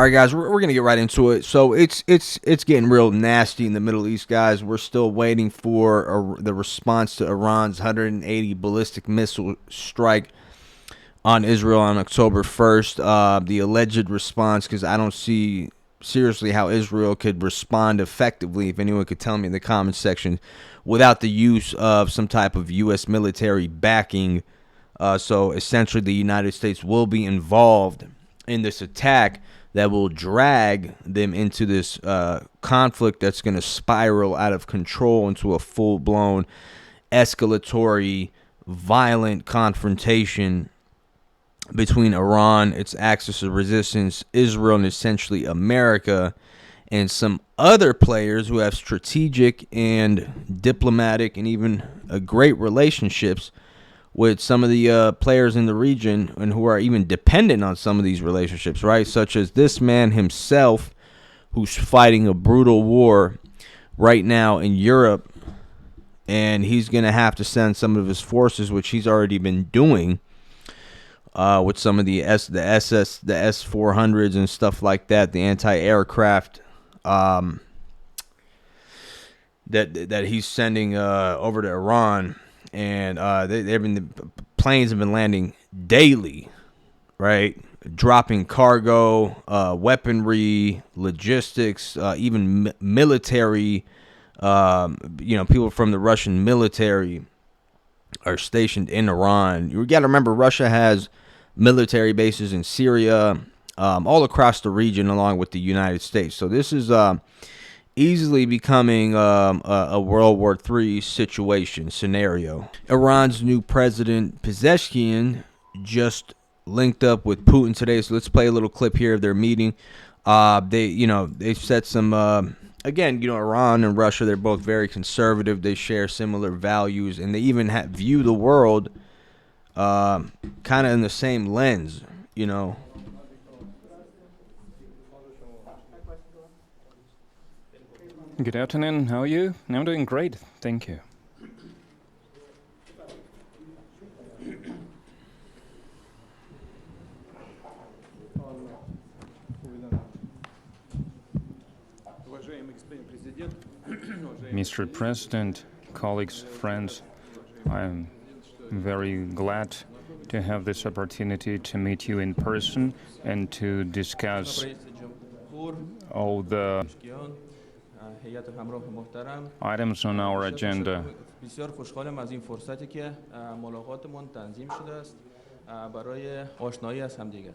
All right, guys, we're gonna get right into it. So it's getting real nasty in the Middle East, guys. We're still waiting for the response to Iran's 180 ballistic missile strike on Israel on October 1st. The alleged response, because I don't see seriously how Israel could respond effectively, if anyone could tell me in the comments section, without the use of some type of U.S. military backing. So essentially, the United States will be involved in this attack that will drag them into this conflict that's going to spiral out of control into a full-blown escalatory, violent confrontation between Iran, its axis of resistance, Israel, and essentially America, and some other players who have strategic and diplomatic and even great relationships with some of the players in the region and who are even dependent on some of these relationships, right? Such as this man himself, who's fighting a brutal war right now in Europe, and he's going to have to send some of his forces, which he's already been doing, with some of the S-400s and stuff like that, the anti-aircraft that he's sending over to Iran. And the planes have been landing daily, right? Dropping cargo, weaponry, logistics, even military. People from the Russian military are stationed in Iran. You got to remember, Russia has military bases in Syria, all across the region, along with the United States. So this is easily becoming a World War III scenario. Iran's new president, Pezeshkian, just linked up with Putin today. So let's play a little clip here of their meeting. They set some, again, Iran and Russia, they're both very conservative. They share similar values, and they even view the world kind of in the same lens, Good afternoon. How are you? I'm doing great. Thank you. Mr. President, colleagues, friends, I'm very glad to have this opportunity to meet you in person and to discuss all the items on our agenda. بسیار خوشحالم از این فرصتی که ملاقاتمون تنظیم شده است برای آشنایی از همدیگر.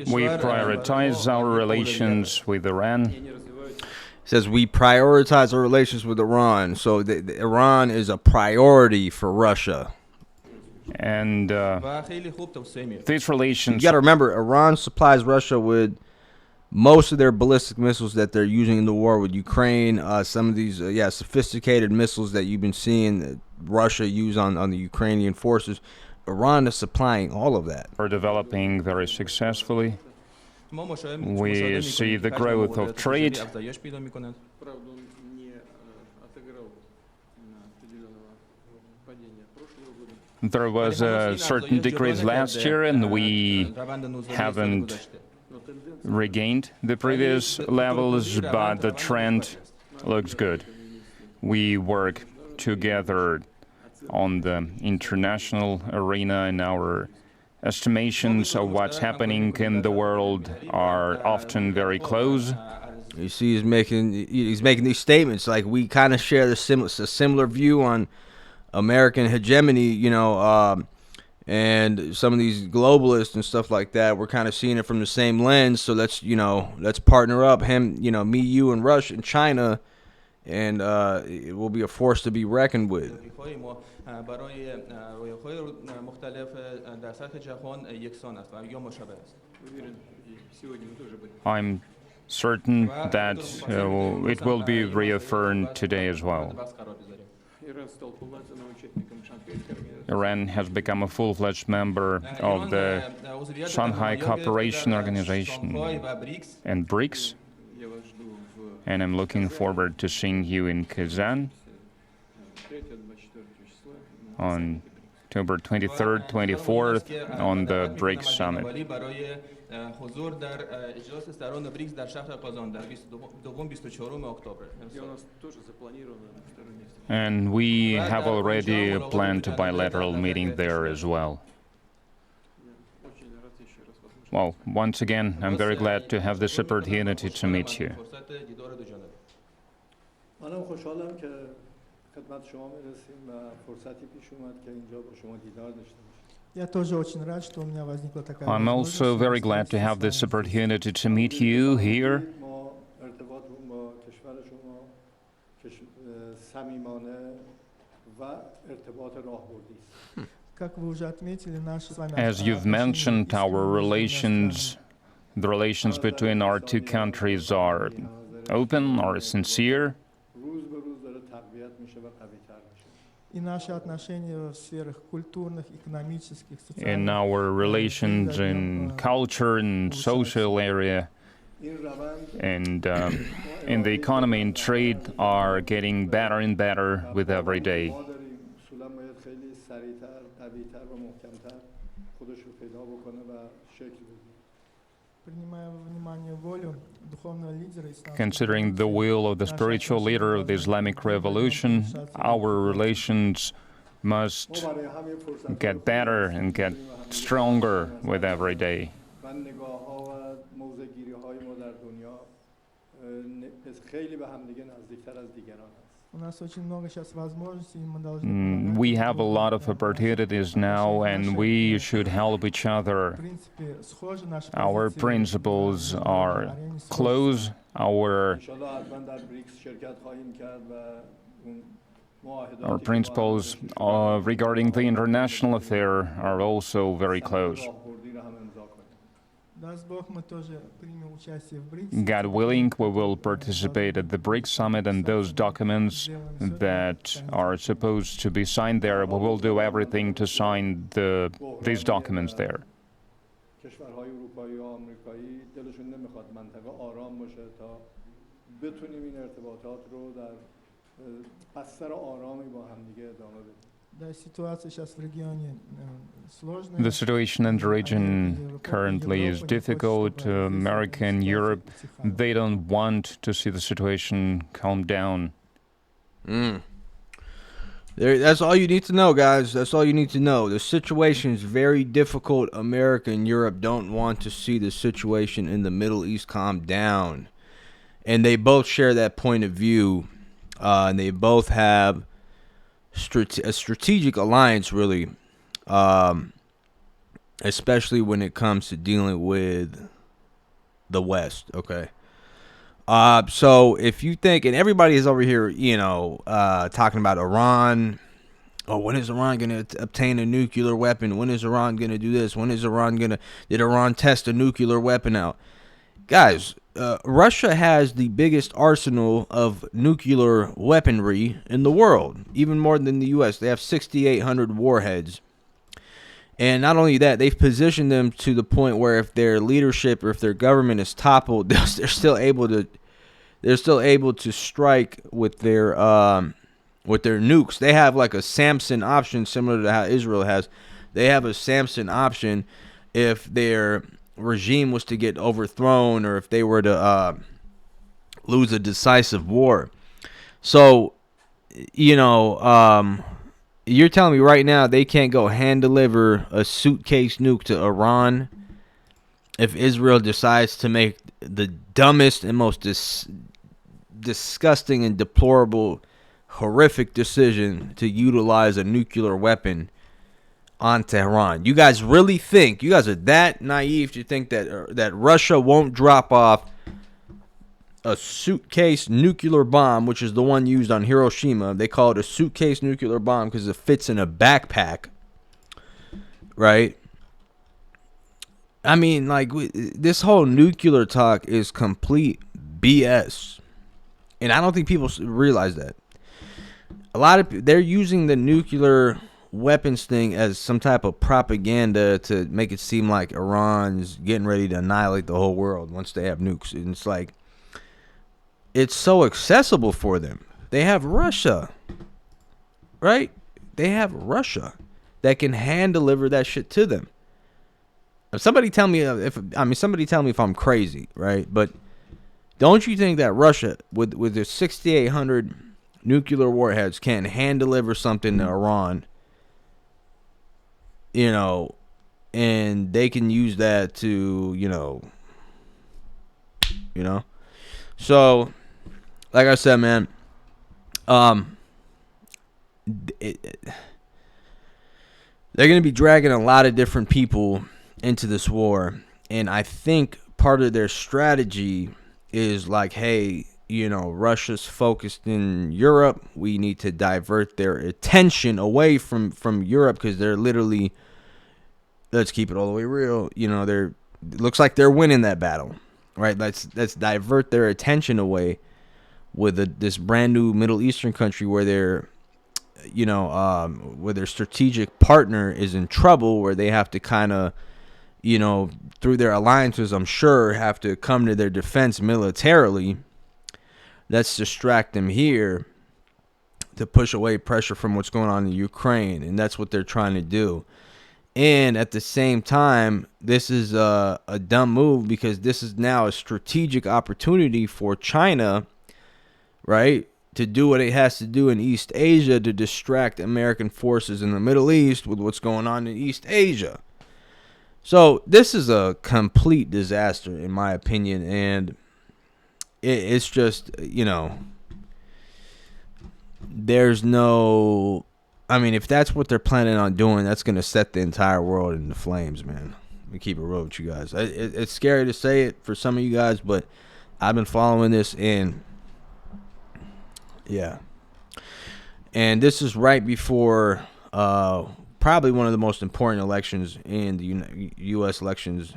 We prioritize our relations with Iran. It says we prioritize our relations with Iran. So Iran is a priority for Russia. And these relations... You got to remember, Iran supplies Russia with most of their ballistic missiles that they're using in the war with Ukraine. Some of these, sophisticated missiles that you've been seeing Russia use on the Ukrainian forces. Iran is supplying all of that. Are developing very successfully. We see the growth of trade. There was a certain decrease last year, and we haven't regained the previous levels, but the trend looks good. We work together on the international arena, and our estimations of what's happening in the world are often very close. You see, he's making these statements like we kind of share a similar view on American hegemony, and some of these globalists and stuff like that. We're kind of seeing it from the same lens. So let's partner up, me, you, and Russia and China, and it will be a force to be reckoned with. I'm certain that it will be reaffirmed today as well. Iran has become a full-fledged member of the Shanghai Cooperation Organization and BRICS, and I'm looking forward to seeing you in Kazan on October 23rd, 24th on the BRICS summit. حضور در اجلاس سران بریکس در شهر قازان در 22-24 اکتبر. And we have already planned a bilateral meeting there as well. Well, once again, I'm very glad to have this opportunity to meet you. منم خوشحالم که خدمت شما میرسیم و فرصتی پیش اومد که اینجا با شما دیدار داشته باشیم. Я тоже очень рад, что у меня возникла такая I'm возможность. also very glad to have this opportunity to meet you here. ما ارتباطمون با کشور شما صمیمانه و ارتباط راهبردی است. Как вы уже отметили, наши с вами As you've mentioned, our relations, the relations between our two countries are open, are sincere, روز به روز داره تقویت میشه و قوی‌تر میشه. и наши отношения в сферах культурных, экономических, in социальных. our relations in culture and social area این روند and in the economy and trade are getting better and better with every day. ما داریم اصولا باید خیلی سریعتر، قوی‌تر و محکم‌تر خودش رو پیدا بکنه و شکل بگیره. Принимая во внимание волю духовного лидера исламского Considering the will of the spiritual leader of the Islamic Revolution, our relations must ما برای همین فرصت get better and get stronger with every day. و نگاه‌ها و موضع‌گیری‌های ما در دنیا خیلی به همدیگه نزدیکتر از دیگران است. У нас очень много сейчас возможностей, и мы должны We have a lot of opportunities now, and we should help each other. В принципе, схожи наши Our позиции principles на are арене схожи. close. Our انشالله حتما در بریکس شرکت خواهیم کرد و اون معاهداتی our که principles با هم داشتیم regarding the international affair are also very close. راهبردی رو هم امضا کنیم. Даст Бог, мы тоже примем участие в БРИКС. God willing, we will participate at the BRICS summit, and those documents that are supposed to be signed there, we will do everything to sign these documents there. کشورهای اروپایی و آمریکایی دلشون نمیخواد منطقه آرام باشه تا بتونیم این ارتباطات رو در بستر آرامی با همدیگه ادامه بدیم. Да, ситуация сейчас в регионе сложная. The situation in the region currently is difficult. America and Europe, they don't want to see the situation calm down. That's all you need to know, guys. That's all you need to know. The situation is very difficult. America and Europe don't want to see the situation in the Middle East calm down. And they both share that point of view. And they both have a strategic alliance, really, especially when it comes to dealing with the West, okay? So if you think, and everybody is over here, talking about Iran. Oh, when is Iran going to obtain a nuclear weapon? When is Iran going to do this? When is did Iran test a nuclear weapon out? Guys, Russia has the biggest arsenal of nuclear weaponry in the world, even more than the U.S. They have 6,800 warheads. And not only that, they've positioned them to the point where if their leadership or if their government is toppled, they're still able to strike with their nukes. They have like a Samson option, similar to how Israel has. They have a Samson option if their regime was to get overthrown or if they were to lose a decisive war. So, you're telling me right now they can't go hand deliver a suitcase nuke to Iran if Israel decides to make the dumbest and most disgusting and deplorable, horrific decision to utilize a nuclear weapon on Tehran. You guys really think, you guys are that naive to think that Russia won't drop off a suitcase nuclear bomb, which is the one used on Hiroshima. They call it a suitcase nuclear bomb because it fits in a backpack, right? I mean, like, this whole nuclear talk is complete BS. And I don't think people realize that. They're using the nuclear weapons thing as some type of propaganda to make it seem like Iran's getting ready to annihilate the whole world once they have nukes. And it's like, it's so accessible for them. They have Russia, right? They have Russia. that can hand deliver that shit to them. If somebody tell me if I'm crazy, right? But don't you think that Russia, with their 6,800 nuclear warheads, can hand deliver something to Iran, you know, and they can use that to, you know. So, like I said, man, they're going to be dragging a lot of different people into this war, and I think part of their strategy is like, hey, you know, Russia's focused in Europe. We need to divert their attention away from Europe, because they're literally, let's keep it all the way real, you know, it looks like they're winning that battle, right? Let's divert their attention away with this brand new Middle Eastern country where they're, you know, where their strategic partner is in trouble, where they have to kind of, you know, through their alliances, I'm sure, have to come to their defense militarily. Let's distract them here to push away pressure from what's going on in Ukraine, and that's what they're trying to do. And at the same time, this is a dumb move, because this is now a strategic opportunity for China, right, to do what it has to do in East Asia to distract American forces in the Middle East with what's going on in East Asia. So this is a complete disaster, in my opinion, and it's just, you know, there's no, I mean, if that's what they're planning on doing, that's going to set the entire world into flames, man. Let me keep it real with you guys. It's scary to say it for some of you guys, but I've been following this, and yeah. And this is right before probably one of the most important elections in the U.S. elections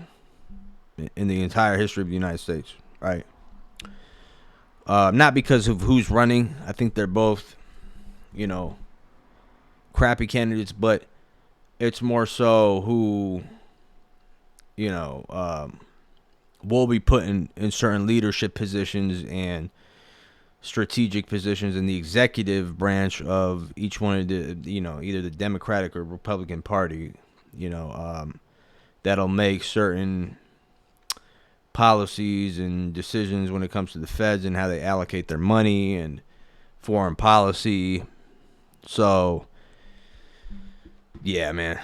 in the entire history of the United States, right? Not because of who's running. I think they're both, you know, crappy candidates, but it's more so who, you know, will be put in certain leadership positions and strategic positions in the executive branch of each one of the, you know, either the Democratic or Republican Party, you know, that'll make certain policies and decisions when it comes to the feds and how they allocate their money and foreign policy. So, yeah, man.